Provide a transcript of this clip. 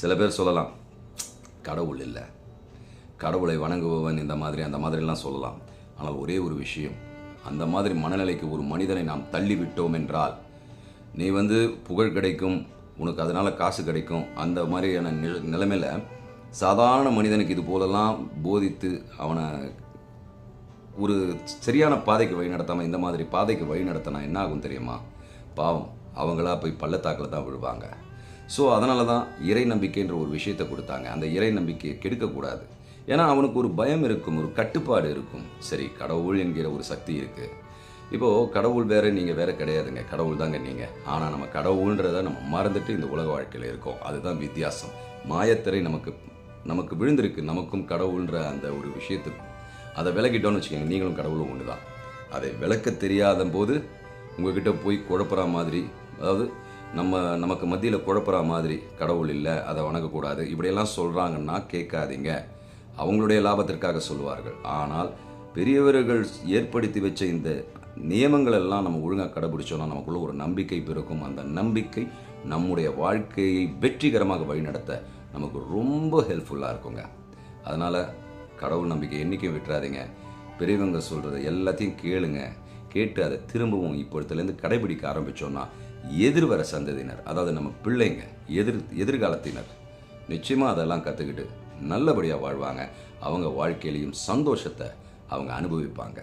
சில பேர் சொல்லலாம், கடவுள் இல்லை, கடவுளை வணங்குபவன் இந்த மாதிரி அந்த மாதிரிலாம் சொல்லலாம். ஆனால் ஒரே ஒரு விஷயம், அந்த மாதிரி மனநிலைக்கு ஒரு மனிதனை நாம் தள்ளிவிட்டோம் என்றால், நீ புகழ் கிடைக்கும், உனக்கு அதனால் காசு கிடைக்கும், அந்த மாதிரியான நிலைமையில் சாதாரண மனிதனுக்கு இது போலலாம் போதித்து அவனை ஒரு சரியான பாதைக்கு வழி நடத்தாமல் இந்த மாதிரி பாதைக்கு வழி நடத்தினா என்ன ஆகும் தெரியுமா? பாவம், அவங்களா போய் பள்ளத்தாக்கில் தான் விழுவாங்க. ஸோ அதனால தான் இறை நம்பிக்கைன்ற ஒரு விஷயத்தை கொடுத்தாங்க. அந்த இறை நம்பிக்கையை கெடுக்கக்கூடாது. ஏன்னா அவனுக்கு ஒரு பயம் இருக்கும், ஒரு கட்டுப்பாடு இருக்கும். சரி, கடவுள் என்கிற ஒரு சக்தி இருக்குது. இப்போது கடவுள் வேறு, நீங்கள் வேறு கிடையாதுங்க, கடவுள் தாங்க நீங்கள். ஆனால் நம்ம கடவுள்ன்றதை நம்ம மறந்துட்டு இந்த உலக வாழ்க்கையில் இருக்கோம். அதுதான் வித்தியாசம். மாயத்திரை நமக்கு விழுந்திருக்கு, நமக்கும் கடவுள்ன்ற அந்த ஒரு விஷயத்துக்கு. அதை விலகிட்டோன்னு வச்சுக்கோங்க, நீங்களும் கடவுளும் ஒன்று தான். அதை விளக்க தெரியாத போது உங்ககிட்ட போய் குழப்புற மாதிரி, அதாவது நமக்கு மத்தியில் குழப்புற மாதிரி, கடவுள் இல்லை, அதை வணங்கக்கூடாது, இப்படியெல்லாம் சொல்கிறாங்கன்னா கேட்காதீங்க. அவங்களுடைய லாபத்திற்காக சொல்லுவார்கள். ஆனால் பெரியவர்கள் ஏற்படுத்தி வச்ச இந்த நியமங்கள் எல்லாம் நம்ம ஒழுங்காக கடைபிடிச்சோன்னா நமக்குள்ள ஒரு நம்பிக்கை பிறக்கும். அந்த நம்பிக்கை நம்முடைய வாழ்க்கையை வெற்றிகரமாக வழிநடத்த நமக்கு ரொம்ப ஹெல்ப்ஃபுல்லாக இருக்குங்க. அதனால் கடவுள் நம்பிக்கை என்றைக்கும் விட்டுறாதீங்க. பெரியவங்க சொல்கிறத எல்லாத்தையும் கேளுங்க. கேட்டு அதை திரும்பவும் இப்போத்துலேருந்து கடைபிடிக்க ஆரம்பித்தோன்னா எதிர்வர சந்ததியினர், அதாவது நம்ம பிள்ளைங்க, எதிர்காலத்தினர் நிச்சயமாக அதெல்லாம் கற்றுக்கிட்டு நல்லபடியாக வாழ்வாங்க. அவங்க வாழ்க்கையிலையும் சந்தோஷத்தை அவங்க அனுபவிப்பாங்க.